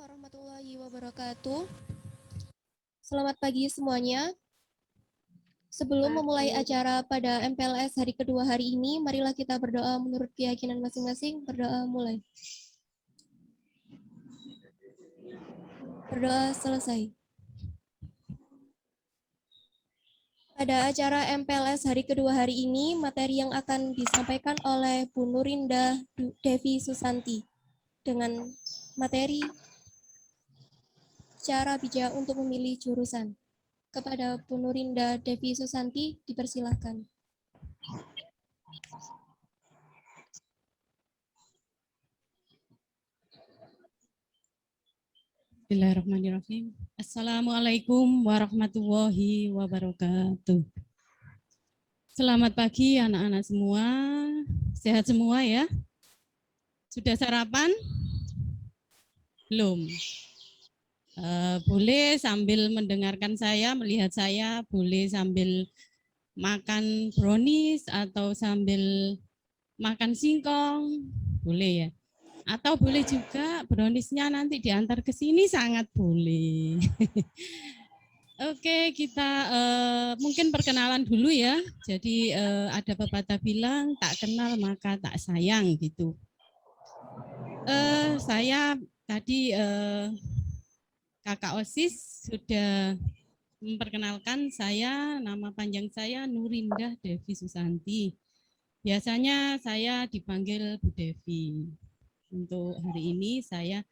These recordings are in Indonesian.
warahmatullahi wabarakatuh. Selamat pagi semuanya. Sebelum memulai acara pada MPLS hari kedua hari ini, marilah kita berdoa menurut keyakinan masing-masing. Berdoa mulai. Berdoa selesai. Pada acara MPLS hari kedua hari ini, materi yang akan disampaikan oleh Bu Nurinda Devi Susanti dengan materi cara bijak untuk memilih jurusan. Kepada Bu Nurinda Devi Susanti, dipersilakan. Bismillahirrahmanirrahim. Assalamualaikum warahmatullahi wabarakatuh. Selamat pagi anak-anak semua. Sehat semua ya? Sudah sarapan? Belum? Boleh sambil mendengarkan saya, melihat saya, boleh sambil makan brownies atau sambil makan singkong, boleh ya. Atau boleh juga browniesnya nanti diantar ke sini, sangat boleh. Oke, kita mungkin perkenalan dulu ya. Jadi ada pepatah bilang tak kenal maka tak sayang gitu. Saya tadi Kakak OSIS sudah memperkenalkan saya, nama panjang saya Nurinda Devi Susanti. Biasanya saya dipanggil Bu Devi. Untuk hari ini saya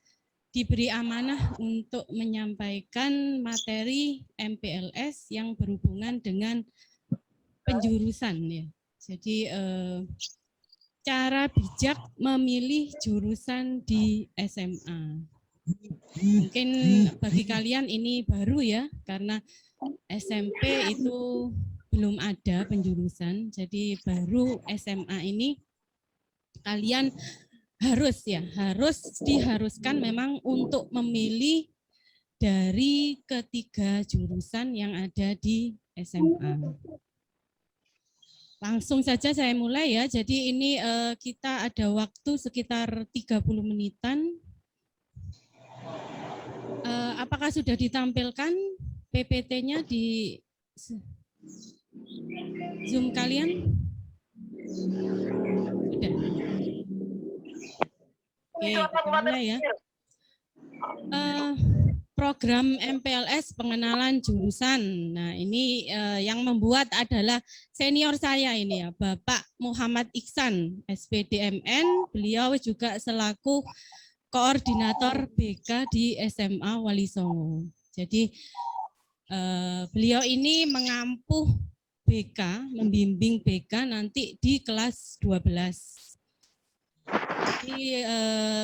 diberi amanah untuk menyampaikan materi MPLS yang berhubungan dengan penjurusan ya. Jadi cara bijak memilih jurusan di SMA. Mungkin bagi kalian ini baru ya, karena SMP itu belum ada penjurusan, jadi baru SMA ini kalian diharuskan memang untuk memilih dari ketiga jurusan yang ada di SMA. Langsung saja saya mulai ya. Jadi ini kita ada waktu sekitar 30 menitan. Apakah sudah ditampilkan PPT-nya di Zoom kalian? Sudah. Oke, kita mulai ya. Program MPLS pengenalan jurusan. Nah, ini yang membuat adalah senior saya ini ya, Bapak Muhammad Iksan, SPDMN. Beliau juga selaku koordinator BK di SMA Wali Songo. Jadi beliau ini mengampuh BK, membimbing BK nanti di kelas 12. Jadi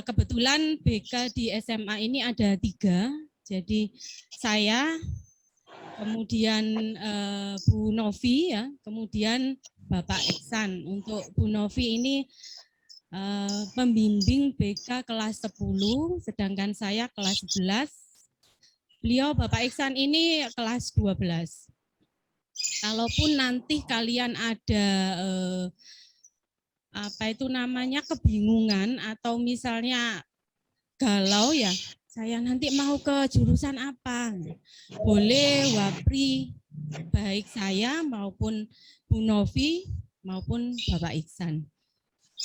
kebetulan BK di SMA ini ada 3. Jadi saya, kemudian Bu Novi ya, kemudian Bapak Iksan. Untuk Bu Novi ini pembimbing BK kelas 10, sedangkan saya kelas 11. Beliau Bapak Iksan ini kelas 12. Kalaupun nanti kalian ada kebingungan atau misalnya galau ya, saya nanti mau ke jurusan apa, boleh wapri baik saya maupun Bu Novi maupun Bapak Iksan.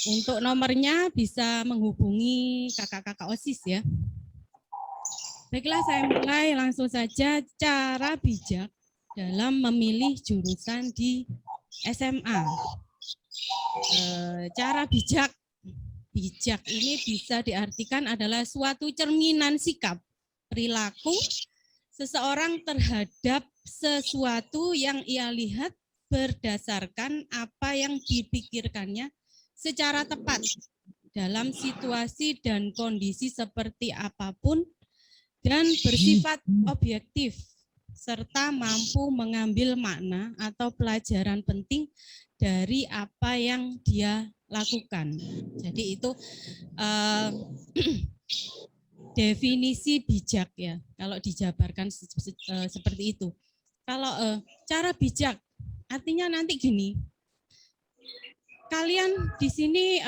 Untuk nomornya bisa menghubungi kakak-kakak OSIS ya. Baiklah, saya mulai langsung saja. Cara bijak dalam memilih jurusan di SMA. Cara bijak ini bisa diartikan adalah suatu cerminan sikap, perilaku seseorang terhadap sesuatu yang ia lihat berdasarkan apa yang dipikirkannya secara tepat dalam situasi dan kondisi seperti apapun dan bersifat objektif serta mampu mengambil makna atau pelajaran penting dari apa yang dia lakukan. Jadi itu definisi bijak ya, kalau dijabarkan seperti itu. Kalau cara bijak artinya nanti gini, kalian di sini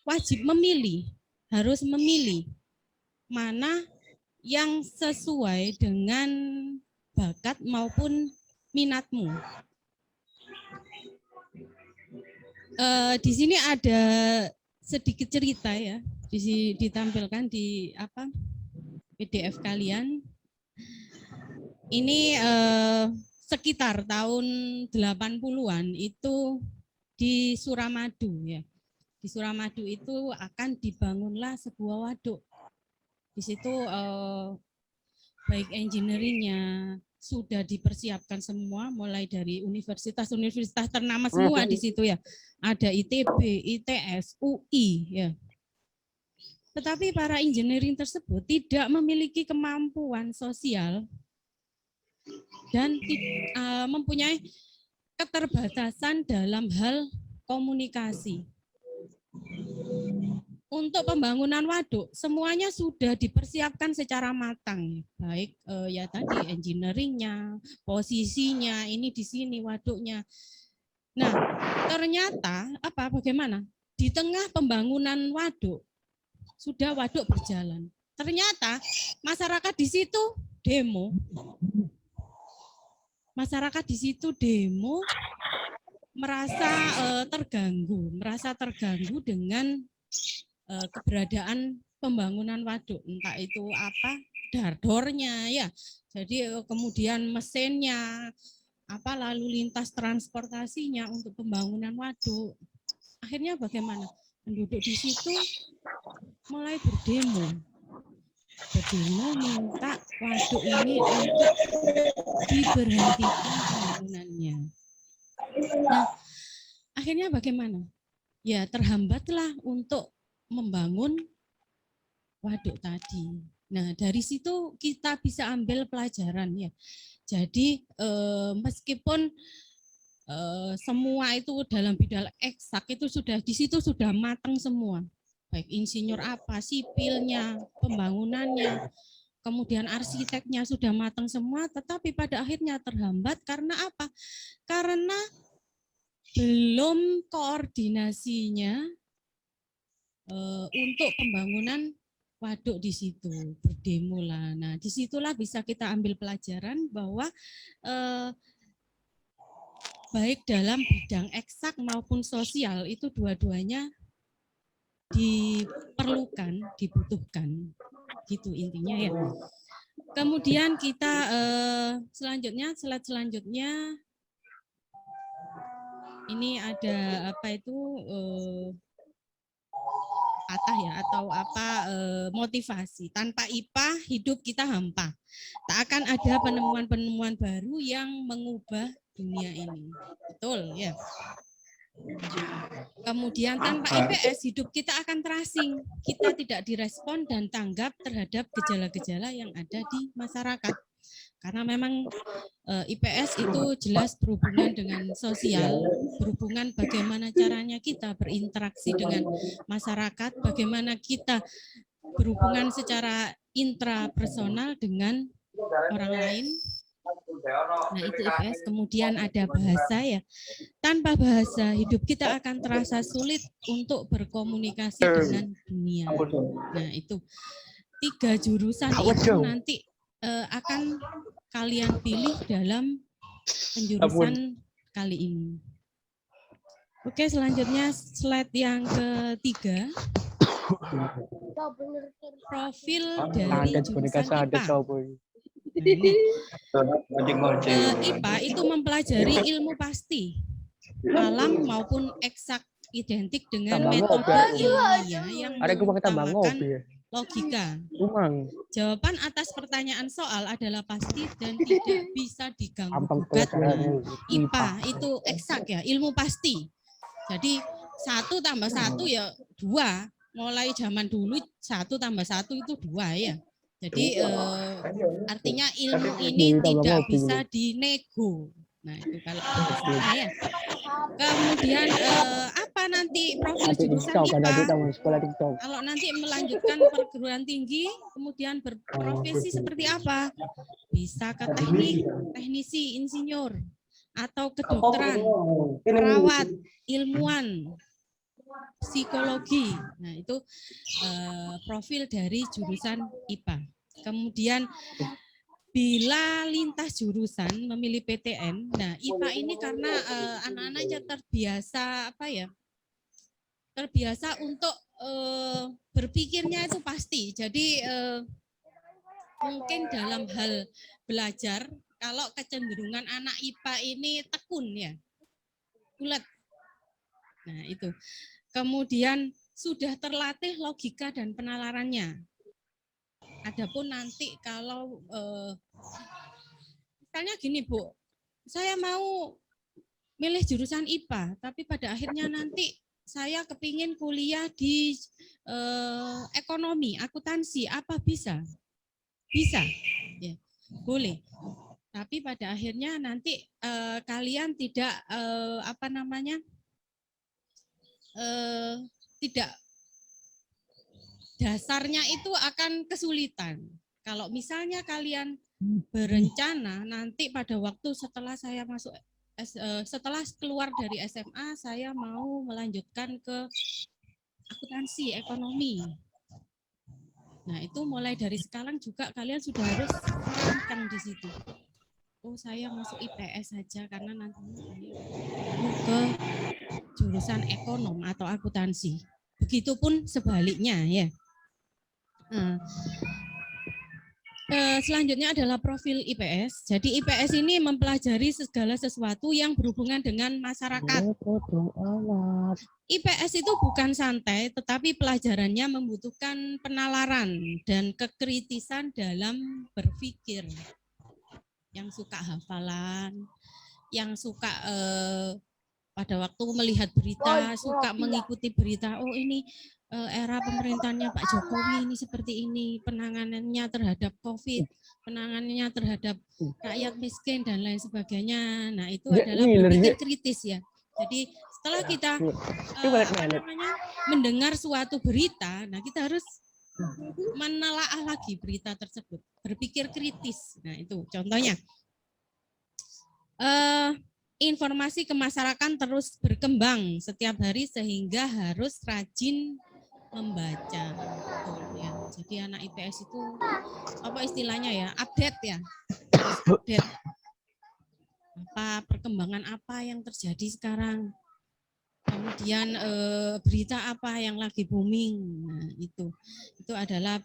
wajib memilih, harus memilih mana yang sesuai dengan bakat maupun minatmu. Di sini ada sedikit cerita ya, ditampilkan di PDF kalian. Ini sekitar tahun 80-an itu di Suramadu ya. Di Suramadu itu akan dibangunlah sebuah waduk. Di situ baik engineeringnya sudah dipersiapkan semua, mulai dari universitas-universitas ternama semua di situ ya. Ada ITB, ITS, UI ya. Tetapi para engineering tersebut tidak memiliki kemampuan sosial dan mempunyai keterbatasan dalam hal komunikasi. Untuk pembangunan waduk semuanya sudah dipersiapkan secara matang, baik ya tadi engineeringnya, posisinya, ini di sini waduknya. Nah, ternyata bagaimana? Di tengah pembangunan waduk sudah waduk berjalan. Ternyata masyarakat di situ demo. Masyarakat di situ demo merasa terganggu dengan keberadaan pembangunan waduk, entah itu dardornya ya. Jadi kemudian mesinnya, lalu lintas transportasinya untuk pembangunan waduk. Akhirnya bagaimana? Penduduk di situ mulai berdemo minta waduk ini untuk diberhentikan pembangunannya. Nah, akhirnya bagaimana? Ya terhambatlah untuk membangun waduk tadi. Nah, dari situ kita bisa ambil pelajaran ya. Jadi meskipun semua itu dalam bidang eksak itu sudah di situ sudah matang semua, baik insinyur sipilnya, pembangunannya, kemudian arsiteknya sudah matang semua, tetapi pada akhirnya terhambat karena apa? Karena belum koordinasinya untuk pembangunan waduk di situ, berdemo lah. Nah, disitulah bisa kita ambil pelajaran bahwa baik dalam bidang eksak maupun sosial itu dua-duanya diperlukan, dibutuhkan, gitu intinya ya. Kemudian kita slide selanjutnya ini ada patah ya atau motivasi. Tanpa IPA hidup kita hampa. Tak akan ada penemuan-penemuan baru yang mengubah dunia ini. Betul ya. Kemudian tanpa IPS hidup kita akan terasing. Kita tidak direspon dan tanggap terhadap gejala-gejala yang ada di masyarakat. Karena memang IPS itu jelas berhubungan dengan sosial, berhubungan bagaimana caranya kita berinteraksi dengan masyarakat, bagaimana kita berhubungan secara intrapersonal dengan orang lain. Nah, itu IPS. Kemudian ada bahasa ya. Tanpa bahasa, hidup kita akan terasa sulit untuk berkomunikasi dengan dunia. Nah, itu 3 jurusan itu nanti akan kalian pilih dalam penjurusan kali ini. Oke, selanjutnya slide yang ketiga. Profil dari jurusan IPA. IPA itu mempelajari ilmu pasti, alam maupun eksak, identik dengan metode ilmiah yang mengutamakan logika. Jawaban atas pertanyaan soal adalah pasti dan tidak bisa diganggu-gugat. IPA itu eksak ya, ilmu pasti. Jadi 1 tambah 1 ya 2. Mulai zaman dulu 1 tambah 1 itu 2 ya. Jadi artinya ilmu ini tidak bisa dinego. Nah, itu kalau ya. Kemudian apa nanti profil jurusan IPA? Kalau nanti melanjutkan perguruan tinggi, kemudian berprofesi seperti apa? Bisa ke teknik, teknisi, insinyur, atau kedokteran, perawat, ilmuwan, psikologi. Nah, itu profil dari jurusan IPA. Kemudian bila lintas jurusan memilih PTN, nah IPA ini karena anak-anaknya terbiasa terbiasa untuk berpikirnya itu pasti. Jadi mungkin dalam hal belajar, kalau kecenderungan anak IPA ini tekun ya, bulat. Nah itu. Kemudian sudah terlatih logika dan penalarannya. Adapun nanti kalau misalnya gini Bu, saya mau milih jurusan IPA, tapi pada akhirnya nanti saya kepingin kuliah di ekonomi, akuntansi, apa bisa? Bisa, ya, boleh. Tapi pada akhirnya nanti kalian tidak tidak dasarnya itu akan kesulitan. Kalau misalnya kalian berencana nanti pada waktu setelah saya masuk setelah keluar dari SMA saya mau melanjutkan ke akuntansi ekonomi. Nah, itu mulai dari sekarang juga kalian sudah harus merancang di situ. Oh, saya masuk IPS saja karena nantinya saya mau ke jurusan ekonom atau akuntansi. Begitupun sebaliknya ya. Nah, selanjutnya adalah profil IPS. Jadi IPS ini mempelajari segala sesuatu yang berhubungan dengan masyarakat. IPS itu bukan santai, tetapi pelajarannya membutuhkan penalaran dan kekritisan dalam berpikir. Yang suka hafalan, yang suka pada waktu melihat berita, suka mengikuti berita, oh ini era pemerintahnya Pak Jokowi ini seperti ini, penanganannya terhadap COVID, penanganannya terhadap rakyat miskin dan lain sebagainya. Nah, itu adalah berpikir kritis ya. Jadi setelah kita mendengar suatu berita, nah kita harus menelaah lagi berita tersebut, berpikir kritis. Nah, itu contohnya. Informasi ke masyarakat terus berkembang setiap hari sehingga harus rajin membaca. Ya. Jadi anak IPS itu apa istilahnya ya, update ya, harus update apa perkembangan apa yang terjadi sekarang. Kemudian berita apa yang lagi booming. Nah, itu adalah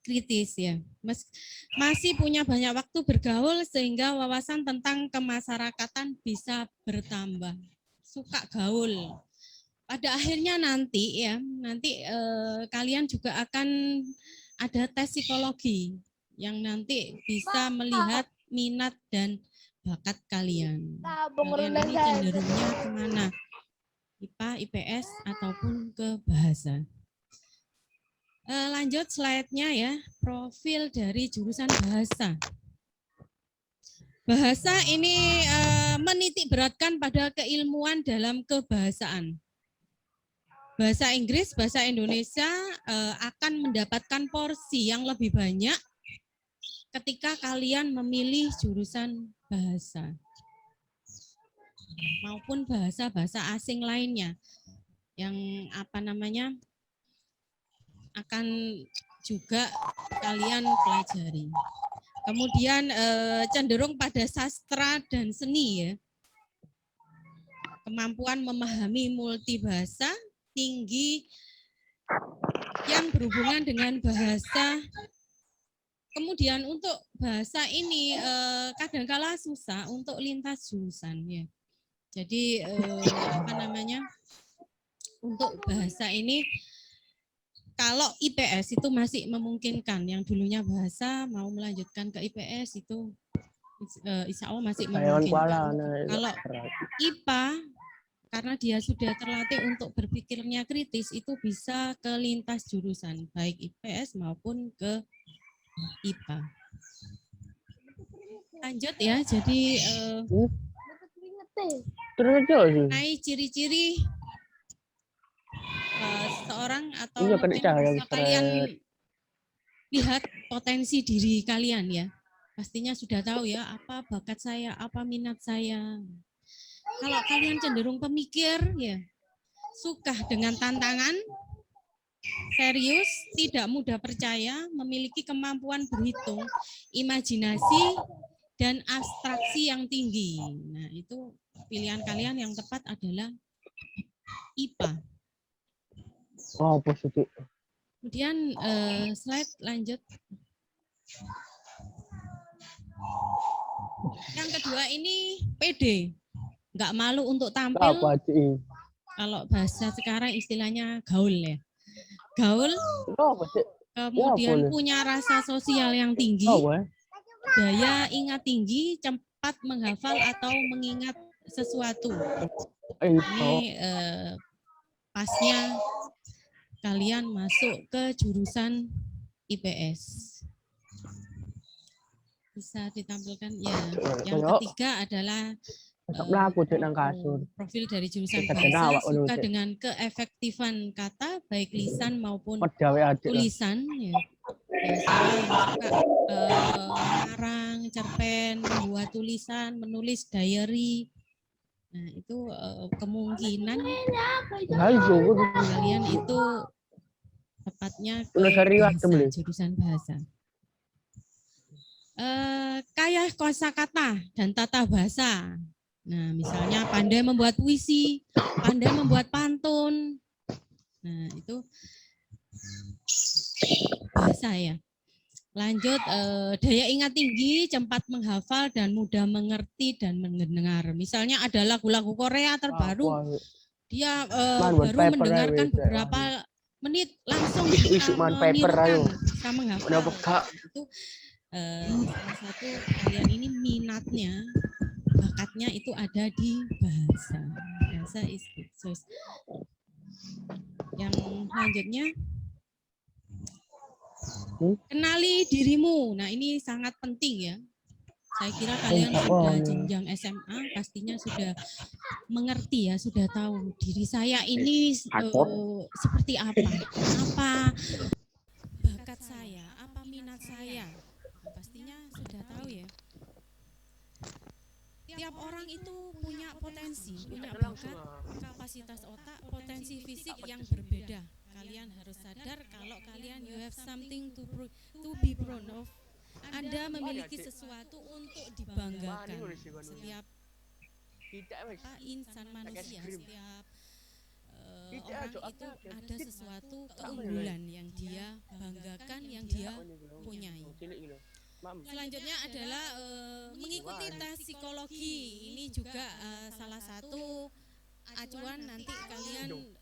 kritis ya. Masih punya banyak waktu bergaul sehingga wawasan tentang kemasyarakatan bisa bertambah. Suka gaul. Pada akhirnya nanti kalian juga akan ada tes psikologi yang nanti bisa melihat minat dan bakat kalian. Kalian ini cenderungnya kemana? IPA, IPS ataupun ke bahasa. Lanjut slide-nya ya, profil dari jurusan bahasa. Bahasa ini menitik beratkan pada keilmuan dalam kebahasaan. Bahasa Inggris, bahasa Indonesia akan mendapatkan porsi yang lebih banyak ketika kalian memilih jurusan bahasa maupun bahasa-bahasa asing lainnya yang akan juga kalian pelajari. Kemudian cenderung pada sastra dan seni ya. Kemampuan memahami multibahasa tinggi yang berhubungan dengan bahasa. Kemudian untuk bahasa ini kadangkala susah untuk lintas jurusan ya. Jadi untuk bahasa ini kalau IPS itu masih memungkinkan, yang dulunya bahasa mau melanjutkan ke IPS itu insya Allah masih memungkinkan. Kalau IPA karena dia sudah terlatih untuk berpikirnya kritis, itu bisa ke lintas jurusan, baik IPS maupun ke IPA. Lanjut ya, jadi ciri-ciri seorang atau mungkin bisa kalian lihat potensi diri kalian ya. Pastinya sudah tahu ya, apa bakat saya, apa minat saya. Kalau kalian cenderung pemikir ya, suka dengan tantangan, serius, tidak mudah percaya, memiliki kemampuan berhitung, imajinasi, dan abstraksi yang tinggi. Nah, itu pilihan kalian yang tepat adalah IPA. Oh, positif. Kemudian slide lanjut. Yang kedua ini PD, nggak malu untuk tampil. Apa sih? Kalau bahasa sekarang istilahnya gaul ya. Gaul, Apa sih? kemudian punya rasa sosial yang tinggi, daya ingat tinggi, cepat menghafal atau mengingat sesuatu. Ini pasnya kalian masuk ke jurusan IPS. Bisa ditampilkan ya. Yang ketiga adalah profil dari jurusan bahasa, suka dengan keefektifan kata baik lisan maupun tulisan ya. Biasanya yang suka ngarang, cerpen, membuat tulisan, menulis diary. Nah, itu kemungkinan kalian itu tepatnya ke bahasa, jurusan bahasa. Kaya kosakata dan tata bahasa. Nah, misalnya pandai membuat puisi, pandai membuat pantun. Nah, itu bahasa ya. Lanjut, daya ingat tinggi, cepat menghafal dan mudah mengerti dan mendengar. Misalnya ada lagu-lagu Korea terbaru, dia baru mendengarkan beberapa menit langsung bisa menirukan, bisa menghafal. Itu salah satu kalian ini minatnya, bakatnya itu ada di bahasa. Bahasa is source. Yang selanjutnya, kenali dirimu. Nah, ini sangat penting ya. Saya kira kalian sudah jenjang SMA, pastinya sudah mengerti ya, sudah tahu diri saya ini seperti apa bakat saya, apa minat saya. Nah, pastinya sudah tahu ya. Tiap orang itu punya potensi, punya bakat, kapasitas otak, potensi fisik yang berbeda. Kalian harus sadar kalau kalian you have something to be proud of. Anda memiliki sesuatu untuk dibanggakan. Setiap insan manusia, setiap orang itu ada sesuatu keunggulan yang dia banggakan, yang dia punyai. Selanjutnya adalah mengikuti tes psikologi. Ini juga salah satu acuan nanti kalian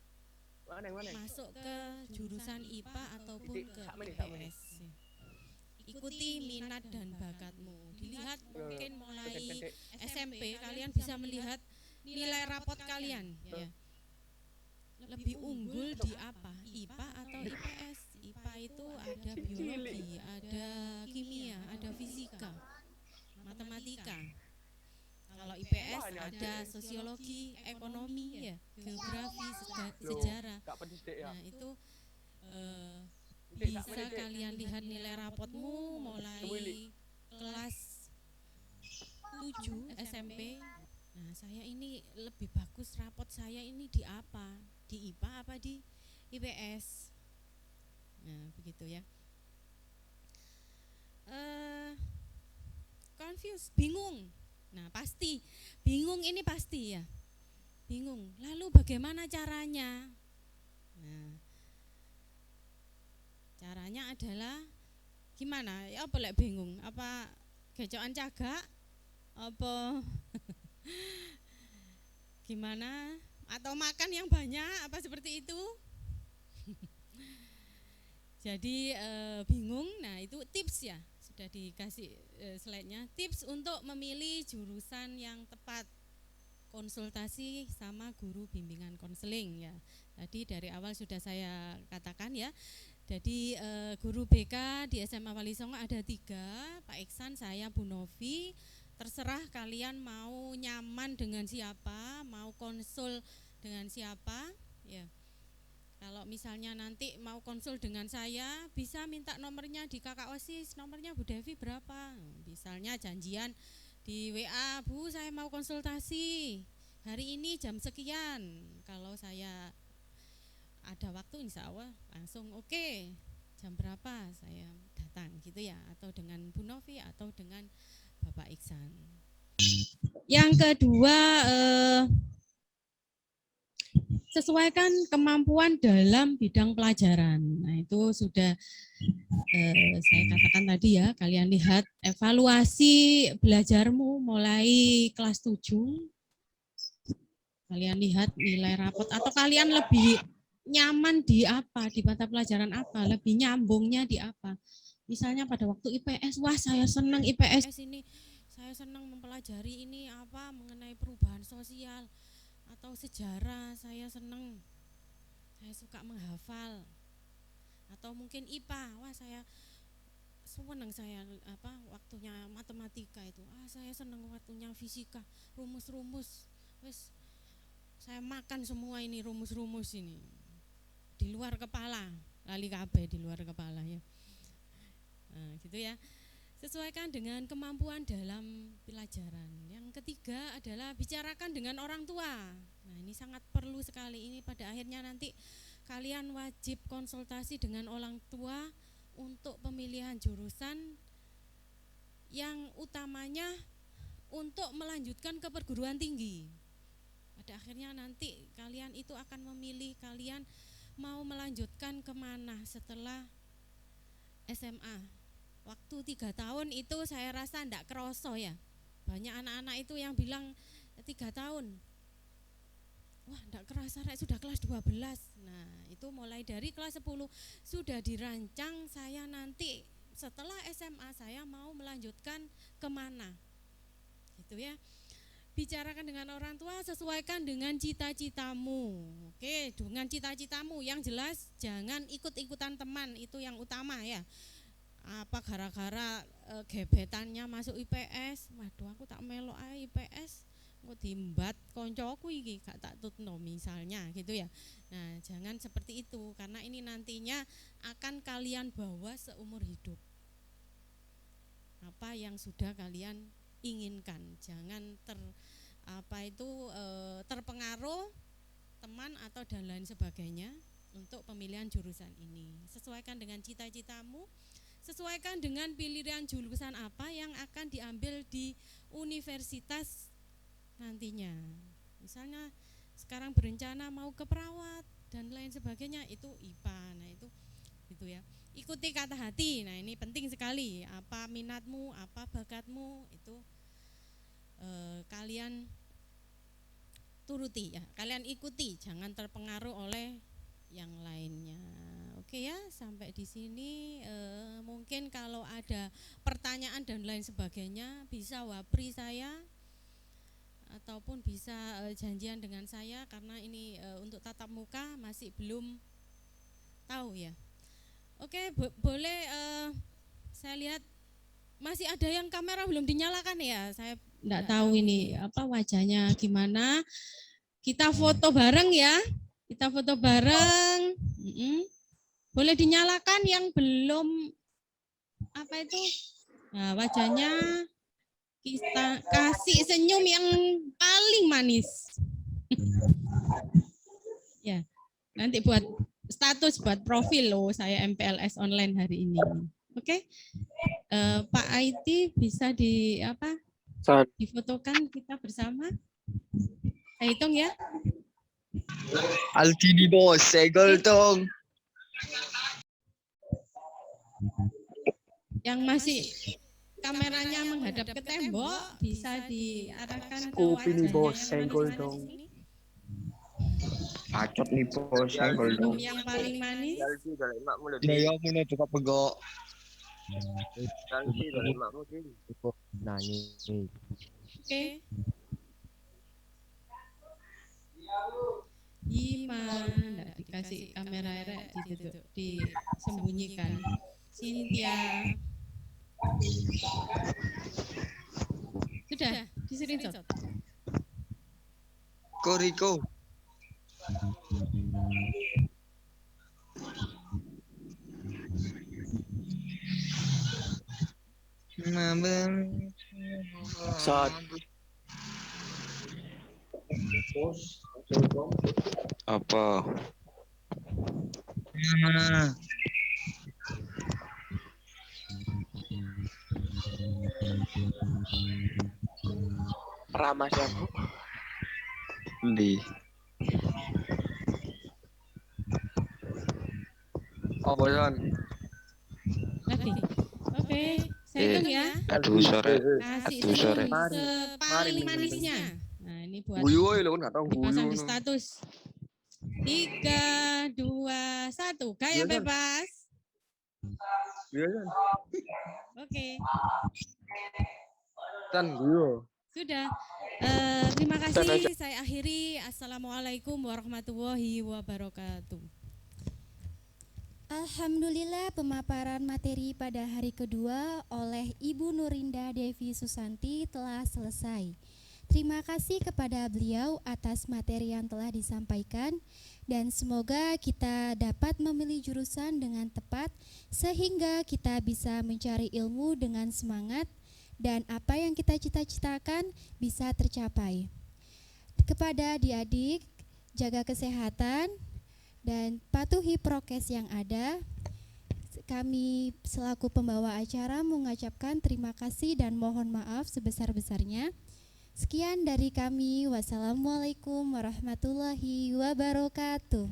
masuk ke jurusan IPA ataupun ke IPS. Ikuti minat dan bakatmu. Dilihat mungkin mulai SMP kalian bisa melihat nilai rapot kalian ya. Lebih unggul di apa? IPA atau IPS? IPA itu ada biologi, ada kimia, ada fisika, matematika. Kalau IPS ada sosiologi, ekonomi ya, geografi, sejarah. Nah, itu bisa kalian lihat nilai rapotmu mulai kelas 7 SMP. Nah, saya ini lebih bagus rapot saya ini di apa? Di IPA apa di IPS? Nah, begitu ya. Confused, bingung. Nah, pasti bingung, ini pasti ya. Bingung. Lalu bagaimana caranya? Nah, caranya adalah gimana? Ya boleh bingung. Apa gecokan cagak? Apa gimana? Atau makan yang banyak? Apa seperti itu? Jadi bingung. Nah, itu tips ya. Sudah dikasih slide-nya. Tips untuk memilih jurusan yang tepat. Konsultasi sama guru bimbingan konseling ya. Tadi dari awal sudah saya katakan ya. Jadi guru BK di SMA Wali Songo ada 3, Pak Iksan, saya Bu Novi. Terserah kalian mau nyaman dengan siapa, mau konsul dengan siapa ya. Kalau misalnya nanti mau konsul dengan saya, bisa minta nomornya di kakak OSIS, nomornya Bu Devi berapa? Misalnya janjian di WA, Bu saya mau konsultasi hari ini jam sekian. Kalau saya ada waktu insya Allah langsung oke, jam berapa saya datang gitu ya, atau dengan Bu Novi atau dengan Bapak Iksan. Yang kedua, sesuaikan kemampuan dalam bidang pelajaran. Nah, itu sudah saya katakan tadi ya, kalian lihat evaluasi belajarmu mulai kelas 7. Kalian lihat nilai rapot atau kalian lebih nyaman di apa, di mata pelajaran apa, lebih nyambungnya di apa. Misalnya pada waktu IPS, wah saya senang IPS ini, saya senang mempelajari ini apa mengenai perubahan sosial atau sejarah, saya senang, saya suka menghafal. Atau mungkin IPA, wah saya senang, saya apa waktunya matematika itu, saya senang waktunya fisika, rumus-rumus, wes saya makan semua ini rumus-rumus ini di luar kepala, lali kabeh di luar kepala ya. Nah, gitu ya. Sesuaikan dengan kemampuan dalam pelajaran. Yang ketiga adalah bicarakan dengan orang tua. Nah, ini sangat perlu sekali, ini pada akhirnya nanti kalian wajib konsultasi dengan orang tua untuk pemilihan jurusan yang utamanya untuk melanjutkan ke perguruan tinggi. Pada akhirnya nanti kalian itu akan memilih kalian mau melanjutkan kemana setelah SMA. Waktu 3 tahun itu saya rasa enggak kerasa ya. Banyak anak-anak itu yang bilang 3 tahun. Wah, enggak kerasa sudah kelas 12. Nah, itu mulai dari kelas 10 sudah dirancang saya nanti setelah SMA saya mau melanjutkan kemana. Gitu ya. Bicarakan dengan orang tua, sesuaikan dengan cita-citamu. Oke, dengan cita-citamu yang jelas jangan ikut-ikutan teman, itu yang utama ya. Apa gara-gara gebetannya masuk IPS, waduh aku tak melok ae IPS, engko dimbat koncoku iki gak tak tutno misalnya gitu ya. Nah, jangan seperti itu karena ini nantinya akan kalian bawa seumur hidup. Apa yang sudah kalian inginkan, jangan terpengaruh teman atau dan lain sebagainya untuk pemilihan jurusan ini. Sesuaikan dengan cita-citamu, sesuaikan dengan pilihan jurusan apa yang akan diambil di universitas nantinya. Misalnya sekarang berencana mau ke perawat dan lain sebagainya, itu IPA. Nah, itu gitu ya. Ikuti kata hati. Nah, ini penting sekali. Apa minatmu, apa bakatmu, itu kalian turuti ya, kalian ikuti, jangan terpengaruh oleh yang lainnya. Oke ya, sampai di sini mungkin kalau ada pertanyaan dan lain sebagainya bisa wapri saya ataupun bisa janjian dengan saya karena ini untuk tatap muka masih belum tahu ya. Oke, boleh saya lihat masih ada yang kamera belum dinyalakan ya. Saya enggak tahu ini apa wajahnya gimana. Kita foto bareng ya. Kita foto bareng. Boleh dinyalakan yang belum apa itu? Nah, wajahnya kita kasih senyum yang paling manis. Ya. Nanti buat status, buat profil loh saya MPLS online hari ini. Oke. Pak IT bisa difotokan kita bersama. Saya hitung ya. Alti di bos, segel dong. Yang masih kameranya menghadap ke tembok bisa diarahkan ke Kuping bos, wajahnya senggol yang dong. manis. Acot nih bos, senggol dong. Yang paling manis. Daya punya tukang pegok. Oke. Gimana dikasih kamera erek disembunyikan. Cynthia. Sudah, di-screenshot. Koriko. Saat apa? Nah, Ramah ya Bu. di. Apa Son? Tadi. Oke, saya Eh, hitung ya. aduh sore, Kasih aduh sore. senyum Mari. sepaling Mari. manisnya. Nah, ini buat Guyu woy lo kan gak tau guyu. dipasang di no. status. 3, 2, 1. Gaya Iya, Son. bebas. Iya Son. Oke, Son guyu. sudah. Terima kasih. Saya akhiri. Assalamualaikum warahmatullahi wabarakatuh. Alhamdulillah pemaparan materi pada hari kedua oleh Ibu Nurinda Devi Susanti telah selesai. Terima kasih kepada beliau atas materi yang telah disampaikan dan semoga kita dapat memilih jurusan dengan tepat sehingga kita bisa mencari ilmu dengan semangat dan apa yang kita cita-citakan bisa tercapai. Kepada adik-adik, jaga kesehatan dan patuhi prokes yang ada. Kami selaku pembawa acara mengucapkan terima kasih dan mohon maaf sebesar-besarnya. Sekian dari kami. Wassalamualaikum warahmatullahi wabarakatuh.